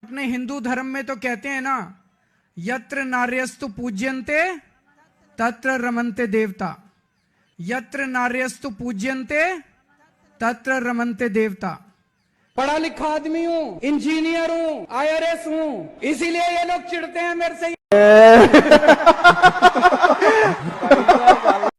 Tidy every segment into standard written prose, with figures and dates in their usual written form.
अपने हिंदू धर्म में तो कहते हैं ना, यत्र नार्यस्तु पूज्यन्ते तत्र रमन्ते देवता। यत्र नार्यस्तु पूज्यन्ते तत्र रमन्ते देवता। पढ़ा लिखा आदमी हूँ, इंजीनियर हूँ, IRS हूँ, इसीलिए ये लोग चिढ़ते हैं मेरे से।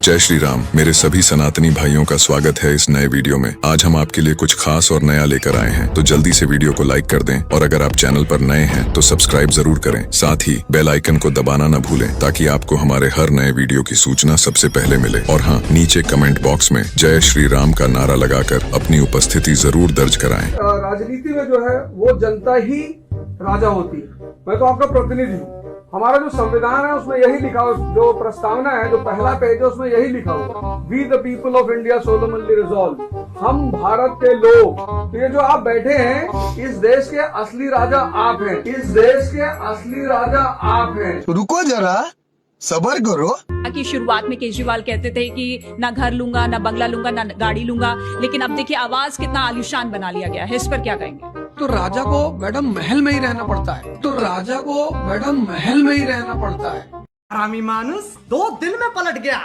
जय श्री राम। मेरे सभी सनातनी भाइयों का स्वागत है इस नए वीडियो में। आज हम आपके लिए कुछ खास और नया लेकर आए हैं, तो जल्दी से वीडियो को लाइक कर दें और अगर आप चैनल पर नए हैं तो सब्सक्राइब जरूर करें। साथ ही बेल आइकन को दबाना न भूलें ताकि आपको हमारे हर नए वीडियो की सूचना सबसे पहले मिले। और हाँ, नीचे कमेंट बॉक्स में जय श्री राम का नारा लगाकर अपनी उपस्थिति जरूर दर्ज कराएं। राजनीति में जो है वो जनता ही राजा होती है। मैं तो आपका प्रतिनिधि हूँ। हमारा जो संविधान है उसमें यही लिखा हो, जो प्रस्तावना है, जो पहला पेज है उसमें यही लिखा हुआ, we the people of India solemnly resolve, हम भारत के लोग। तो ये जो आप बैठे हैं, इस देश के असली राजा आप हैं। इस देश के असली राजा आप हैं। रुको जरा, सबर करो। कि शुरुआत में केजरीवाल कहते थे कि ना घर लूंगा, ना बंगला लूंगा, ना गाड़ी लूंगा, लेकिन अब देखिए आवाज कितना आलिशान बना लिया गया है। इस पर क्या कहेंगे? तो राजा को मैडम महल में ही रहना पड़ता है। तो राजा को मैडम महल में ही रहना पड़ता है। हरामी मानुस 2 दिन में पलट गया।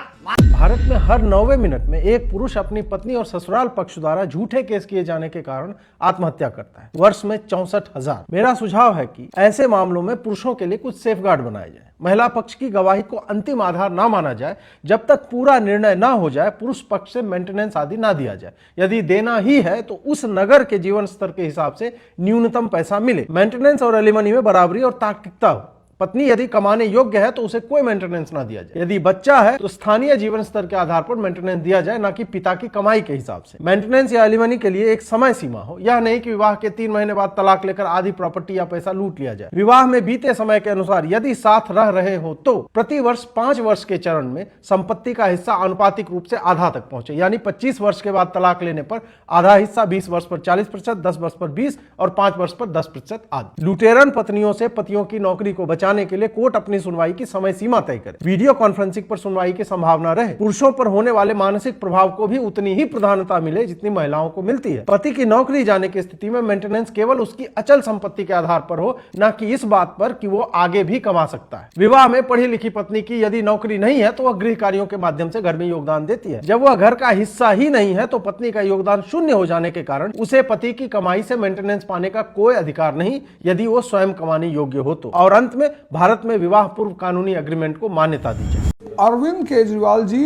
भारत में हर 9वें मिनट में एक पुरुष अपनी पत्नी और ससुराल पक्ष द्वारा झूठे केस किए जाने के कारण आत्महत्या करता है। वर्ष में 64,000। मेरा सुझाव है कि ऐसे मामलों में पुरुषों के लिए कुछ सेफगार्ड बनाए जाए। महिला पक्ष की गवाही को अंतिम आधार ना माना जाए। जब तक पूरा निर्णय ना हो जाए, पुरुष पक्ष से मेंटेनेंस आदि ना दिया जाए। यदि देना ही है तो उस नगर के जीवन स्तर के हिसाब से न्यूनतम पैसा मिले। मेंटेनेंस और एलिमनी में बराबरी और तार्किकता हो। पत्नी यदि कमाने योग्य है तो उसे कोई मेंटेनेंस ना दिया जाए। यदि बच्चा है तो स्थानीय जीवन स्तर के आधार पर मेंटेनेंस दिया जाए, ना कि पिता की कमाई के हिसाब से। मेंटेनेंस या एलिमनी के लिए एक समय सीमा हो। यह नहीं कि विवाह के 3 महीने बाद तलाक लेकर आधी प्रॉपर्टी या पैसा लूट लिया जाए। विवाह में बीते समय के अनुसार यदि साथ रह रहे हो तो प्रति वर्ष 5 वर्ष के चरण में संपत्ति का हिस्सा आनुपातिक रूप से आधा तक पहुंचे। यानी 25 वर्ष के बाद तलाक लेने पर आधा हिस्सा 20 वर्ष पर 40%, 10 वर्ष पर 20 और 5 वर्ष पर 10% आदि। लुटेरन पत्नियों से पतियों की नौकरी को बचाने के लिए कोर्ट अपनी सुनवाई की समय सीमा तय करे। वीडियो कॉन्फ्रेंसिंग पर सुनवाई की संभावना रहे। पुरुषों पर होने वाले मानसिक प्रभाव को भी उतनी ही प्रधानता मिले जितनी महिलाओं को मिलती है। पति की नौकरी जाने की स्थिति में मेंटेनेंस केवल उसकी अचल संपत्ति के आधार पर हो, न कि इस बात पर कि वो आगे भी कमा सकता है। विवाह में पढ़ी लिखी पत्नी की यदि नौकरी नहीं है तो वह गृह कार्यों के माध्यम से घर में योगदान देती है। जब वह घर का हिस्सा ही नहीं है तो पत्नी का योगदान शून्य हो जाने के कारण उसे पति की कमाई से मेंटेनेंस पाने का कोई अधिकार नहीं, यदि वो स्वयं कमाने योग्य हो तो। और अंत में भारत में विवाह पूर्व कानूनी एग्रीमेंट को मान्यता दी जाए। अरविंद केजरीवाल जी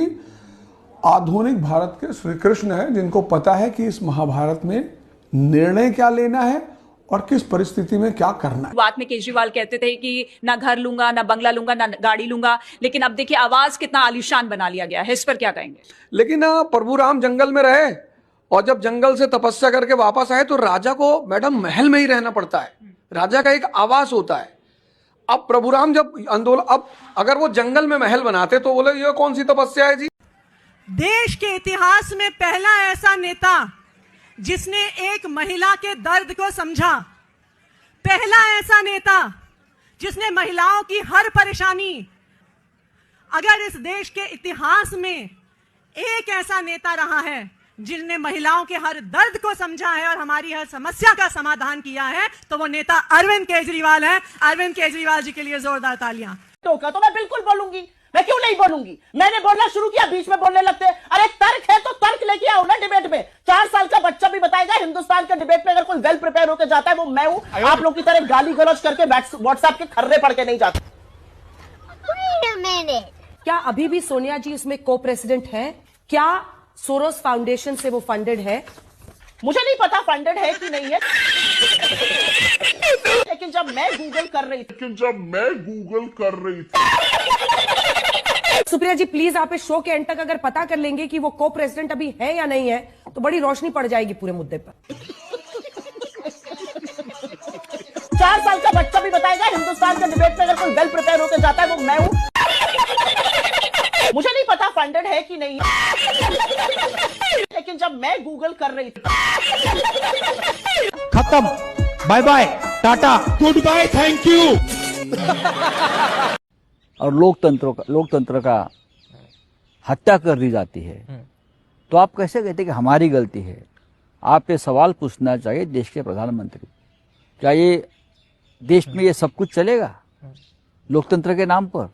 आधुनिक भारत के श्री कृष्ण हैं, जिनको पता है कि इस महाभारत में निर्णय क्या लेना है और किस परिस्थिति में क्या करना है। शुरुआत में केजरीवाल कहते थे कि ना घर लूंगा, ना बंगला लूंगा, ना गाड़ी लूंगा, लेकिन अब देखिए आवाज कितना आलिशान बना लिया गया है। इस पर क्या कहेंगे? लेकिन प्रभु राम जंगल में रहे और जब जंगल से तपस्या करके वापस आए तो राजा को मैडम महल में ही रहना पड़ता है। राजा का एक आवास होता है। अब प्रभु राम जब आंदोलन, अब अगर वो जंगल में महल बनाते तो बोले ये कौन सी तपस्या है जी। देश के इतिहास में पहला ऐसा नेता जिसने एक महिला के दर्द को समझा, पहला ऐसा नेता जिसने महिलाओं की हर परेशानी, अगर इस देश के इतिहास में एक ऐसा नेता रहा है जिसने महिलाओं के हर दर्द को समझा है और हमारी हर समस्या का समाधान किया है, तो वो नेता अरविंद केजरीवाल है। अरविंद केजरीवाल जी के लिए जोरदार तालियां। तो मैं बिल्कुल बोलूंगी, मैं क्यों नहीं बोलूंगी? मैंने बोलना शुरू किया, बीच में बोलने लगते। अरे तर्क है तो तर्क लेके आओ ना डिबेट में। 4 साल का बच्चा भी बताएगा हिंदुस्तान के डिबेट में अगर कोई वेल प्रिपेयर होकर जाता है वो मैं हूं। आप लोग की तरह गाली गलौज करके व्हाट्सएप के खर्रे पढ़ के नहीं जाते। क्या अभी भी सोनिया जी उसमें को प्रेसिडेंट है? क्या सोरोस फाउंडेशन से वो फंडेड है? मुझे नहीं पता फंडेड है कि नहीं है, लेकिन जब मैं गूगल कर रही थी सुप्रिया जी प्लीज आप इस शो के एंड तक अगर पता कर लेंगे कि वो को प्रेसिडेंट अभी है या नहीं है तो बड़ी रोशनी पड़ जाएगी पूरे मुद्दे पर। 4 साल का बच्चा भी बताएगा हिंदुस्तान के डिबेट में अगर कोई वेल प्रिपेयर होकर जाता है वो मैं हूं। मुझे नहीं पता फंडेड है कि नहीं है, लेकिन जब मैं गूगल कर रही थी। खत्म, bye bye, tata, goodbye, thank you. और लोकतंत्र का हत्या कर दी जाती है, तो आप कैसे कहते कि हमारी गलती है? आप ये सवाल पूछना चाहिए देश के प्रधानमंत्री। क्या ये देश में ये सब कुछ चलेगा लोकतंत्र के नाम पर?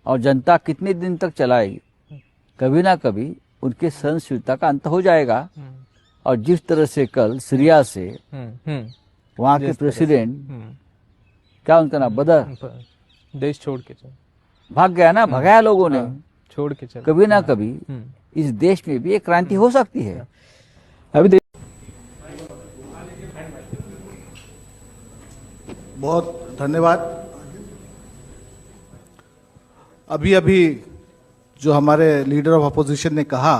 और जनता कितने दिन तक चलाएगी? कभी ना कभी उनके सहनशीलता का अंत हो जाएगा। और जिस तरह से कल सीरिया से वहाँ के प्रेसिडेंट, क्या उनका नाम, बदर, देश छोड़ के भाग गया ना, भगाया लोगों ने, छोड़ के चल। कभी ना कभी इस देश में भी एक क्रांति हो सकती है। अभी बहुत धन्यवाद। अभी जो हमारे लीडर ऑफ अपोजिशन ने कहा,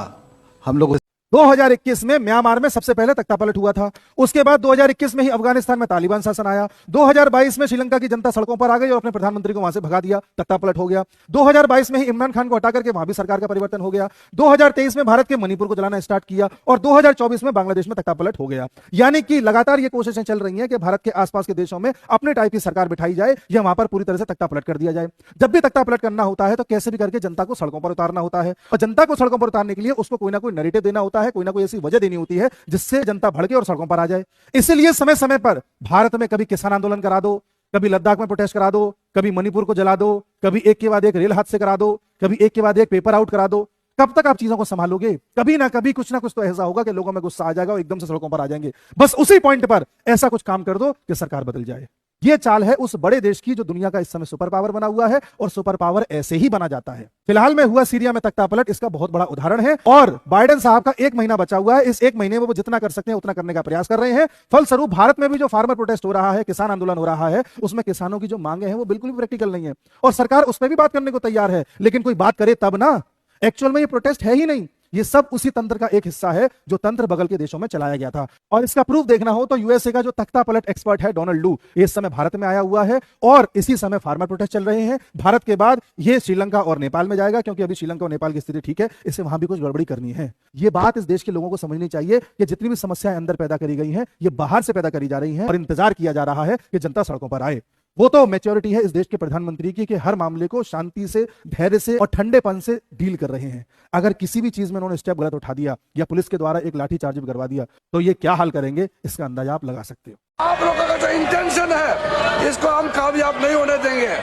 हम लोग 2021 में म्यांमार में सबसे पहले तख्तापलट हुआ था। उसके बाद 2021 में ही अफगानिस्तान में तालिबान शासन आया। 2022 में श्रीलंका की जनता सड़कों पर आ गई और अपने प्रधानमंत्री को वहां से भगा दिया, तख्तापलट हो गया। 2022 में ही इमरान खान को हटा करके वहां भी सरकार का परिवर्तन हो गया। 2023 में भारत के मणिपुर को जलाना स्टार्ट किया और 2024 में बांग्लादेश में तख्तापलट हो गया। यानी कि लगातार ये कोशिशें चल रही हैं कि भारत के आसपास के देशों में अपने टाइप की सरकार बिठाई जाए या वहां पर पूरी तरह से तख्तापलट कर दिया जाए। जब भी तख्तापलट करना होता है तो कैसे भी करके जनता को सड़कों पर उतारना होता है और जनता को सड़कों पर उतारने के लिए उसको कोई ना कोई नैरेटिव देना होता है, कोई ना कोई ऐसी वजह देनी होती है जिससे जनता भड़के और सड़कों पर आ जाए। इसलिए समय समय पर भारत में कभी किसान आंदोलन करा दो, कभी लद्दाख में प्रोटेस्ट करा दो, कभी मणिपुर को जला दो, कभी एक के बाद एक रेल हादसे करा दो, कभी एक के बाद एक पेपर आउट करा दो। कब तक आप चीजों को संभालोगे? कभी ना कभी कुछ ना कुछ तो ऐसा होगा कि लोगों में गुस्सा आ जाएगा और एकदम से सड़कों पर आ जाएंगे। बस उसी पॉइंट पर ऐसा कुछ काम कर दो कि सरकार बदल जाए। ये चाल है उस बड़े देश की जो दुनिया का इस समय सुपर पावर बना हुआ है और सुपर पावर ऐसे ही बना जाता है। फिलहाल में हुआ सीरिया में तख्तापलट इसका बहुत बड़ा उदाहरण है और बाइडेन साहब का 1 महीना बचा हुआ है। इस 1 महीने में वो जितना कर सकते हैं उतना करने का प्रयास कर रहे हैं। फलस्वरूप भारत में भी जो फार्मर प्रोटेस्ट हो रहा है, किसान आंदोलन हो रहा है, उसमें किसानों की जो मांगे हैं वो बिल्कुल भी प्रैक्टिकल नहीं है और सरकार उस पर भी बात करने को तैयार है। लेकिन कोई बात करे तब ना, एक्चुअल में ये प्रोटेस्ट है ही नहीं। ये सब उसी तंत्र का एक हिस्सा है जो तंत्र बगल के देशों में चलाया गया था। और इसका प्रूफ देखना हो तो यूएसए का जो तख्तापलट एक्सपर्ट है डोनाल्ड लू, इस समय भारत में आया हुआ है और इसी समय फार्मर प्रोटेस्ट चल रहे हैं। भारत के बाद ये श्रीलंका और नेपाल में जाएगा क्योंकि अभी श्रीलंका और नेपाल की स्थिति ठीक है, इससे वहां भी कुछ गड़बड़ी करनी है। ये बात इस देश के लोगों को समझनी चाहिए कि जितनी भी समस्याएं अंदर पैदा करी गई हैं ये बाहर से पैदा करी जा रही हैं और इंतजार किया जा रहा है कि जनता सड़कों पर आए। वो तो मैच्योरिटी है इस देश के प्रधानमंत्री की कि हर मामले को शांति से, धैर्य से और ठंडेपन से डील कर रहे हैं। अगर किसी भी चीज में उन्होंने स्टेप गलत उठा दिया या पुलिस के द्वारा एक लाठी चार्ज भी करवा दिया तो ये क्या हाल करेंगे इसका अंदाजा आप लगा सकते हो। आप लोगों का जो इंटेंशन है इसको हम कामयाब नहीं होने देंगे।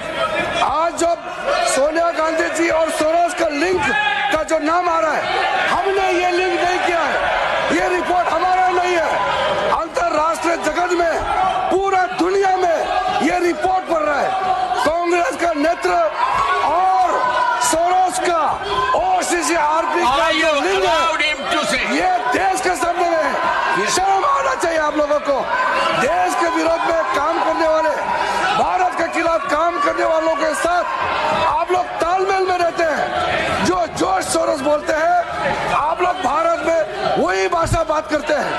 आज जो सोनिया गांधी जी और सोरोस का लिंक का जो नाम आ रहा है, हमने ये लिंक नहीं किया है, ये रिपोर्ट हमारा नहीं है। अंतरराष्ट्रीय जगत में, पूरा दुनिया में ये रिपोर्ट पढ़ रहा है। कांग्रेस का नेतृत्व और सोरोस का OCCRP का जो लिंक है ये देश के सामने है। शर्म आना चाहिए आप लोगों को। देश के विरोध में काम करने वाले, भारत के खिलाफ काम करने वालों के साथ आप लोग तालमेल में रहते हैं। जो जॉर्ज सोरोस बोलते हैं आप लोग भारत में वही भाषा बात करते हैं।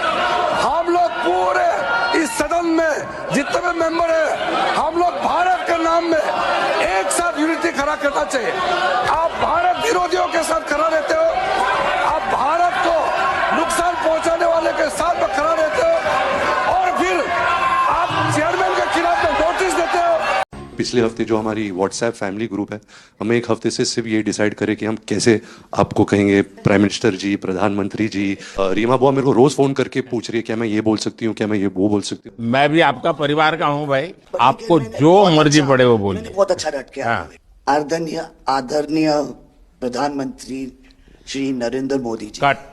हम लोग पूरे इस सदन में जितने भी मेंबर है, हम लोग भारत के नाम में एक साथ यूनिटी खड़ा करना चाहिए। आप भारत विरोधियों के साथ खड़ा रहते हो, आप भारत को नुकसान पहुंचाने वाले के साथ में खड़ा रहते हो और फिर आप चेयरमैन के खिलाफ में नोटिस देते हो। पिछले हफ्ते जो हमारी व्हाट्सएप फैमिली ग्रुप है, हमें एक हफ्ते से सिर्फ ये डिसाइड करें कि हम कैसे आपको कहेंगे प्राइम मिनिस्टर जी, प्रधानमंत्री जी। रीमा बुआ मेरे को रोज फोन करके पूछ रही है क्या मैं ये बोल सकती हूँ, क्या मैं ये वो बोल सकती हूँ। मैं भी आपका परिवार का हूँ भाई, आपको जो मर्जी पड़े वो बोलिए। बहुत अच्छा रट किया। आदरणीय प्रधानमंत्री श्री नरेंद्र मोदी जी। कट।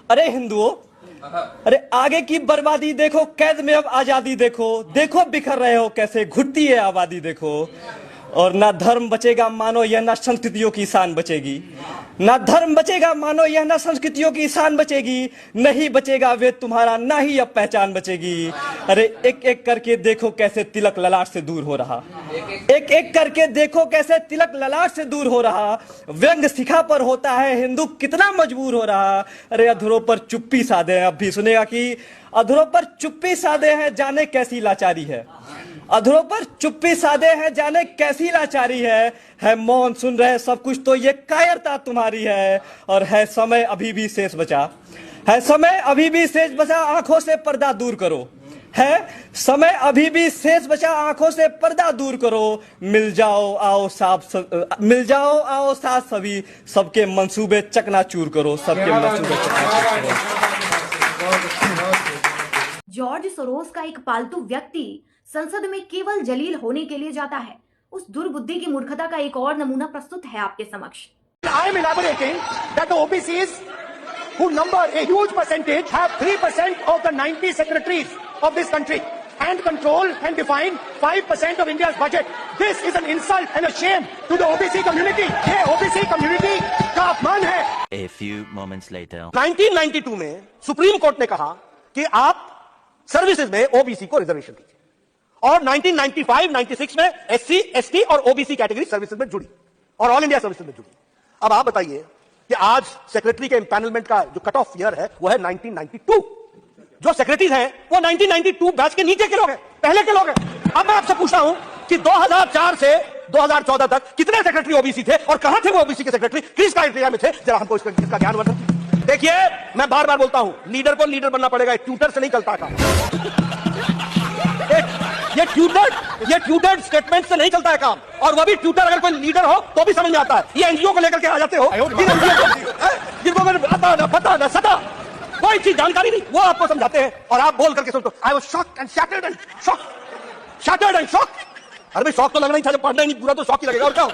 अरे हिंदुओं, अरे आगे की बर्बादी देखो, कैद में अब आजादी देखो, देखो बिखर रहे हो कैसे, घुटती है आबादी देखो। और ना धर्म बचेगा मानो यह ना संस्कृतियों की शान बचेगी, ना धर्म बचेगा मानो यह ना संस्कृतियों की शान बचेगी, नहीं बचेगा वे तुम्हारा ना ही अब पहचान बचेगी। अरे एक एक करके देखो कैसे तिलक ललाट से दूर हो रहा, एक एक करके देखो कैसे तिलक ललाट से दूर हो रहा। व्यंग शिखा पर होता है हिंदू कितना मजबूर हो रहा। अरे अधरों पर चुप्पी साधे हैं, अब भी सुनेगा कि अधरों पर चुप्पी साधे हैं जाने कैसी लाचारी है, अधरों पर चुप्पी साधे हैं जाने कैसी लाचारी है मौन सुन रहे सब कुछ तो ये कायरता तुम्हारी है। और है समय अभी भी शेष बचा, है समय अभी भी शेष बचा, आंखों से पर्दा दूर करो, है समय अभी भी शेष बचा, आंखों से पर्दा दूर करो, मिल जाओ आओ साथ सभी, सबके मंसूबे चकनाचूर करो, सबके मंसूबे चकनाचूर करो। जॉर्ज सोरोस का एक पालतू व्यक्ति संसद में केवल जलील होने के लिए जाता है। उस दुर्बुद्धि की मूर्खता का एक और नमूना प्रस्तुत है आपके समक्ष। I am elaborating that the OBCs, who number a huge percentage, have 3% of the 90 secretaries of this country and control and define 5% of India's budget. This is an insult and a shame to the OBC community. ये OBC community का अपमान है। A few moments later. 1992 में supreme court ने कहा कि आप services में ओबीसी को रिजर्वेशन दीजिए, और 1995-96 में एससी, एसटी और ओबीसी कैटेगरी सर्विसेज में जुड़ी और ऑल इंडिया सर्विसेज में जुड़ी। अब आप बताइए कि आज सेक्रेटरी के एम्पैनलमेंट का जो कट ऑफ ईयर है वो है 1992। जो सेक्रेटरीज हैं वो 1992 बैच के नीचे के लोग हैं, पहले के लोग हैं। अब मैं आपसे पूछता हूं कि 2004 से 2014 तक कितने सेक्रेटरी ओबीसी थे और कहां थे वो ओबीसी के सेक्रेटरी, किस क्राइटेरिया में थे? जरा हमको इसका ज्ञान वर्धन। देखिए, मैं बार बार बोलता हूं, लीडर को लीडर बनना पड़ेगा, ट्यूटर से नहीं चलता काम। ये ट्यूटर्ड स्टेटमेंट से नहीं चलता है काम, और वो भी ट्यूटर अगर कोई लीडर हो तो भी समझ में आता है। ये एनजीओ को लेकर के आ जाते हो जिनको मैंने पता न सता कोई चीज जानकारी नहीं, वो आपको समझाते हैं और आप बोल करके सुनते हो। I was shocked and shattered and shocked. अरे भाई, शॉक तो लगना ही था, जब पढ़ना ही नहीं पूरा तो शॉक ही लगेगा, और क्या हो?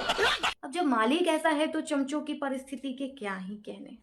अब जब मालिक ऐसा है तो चमचों की परिस्थिति के क्या ही कहने।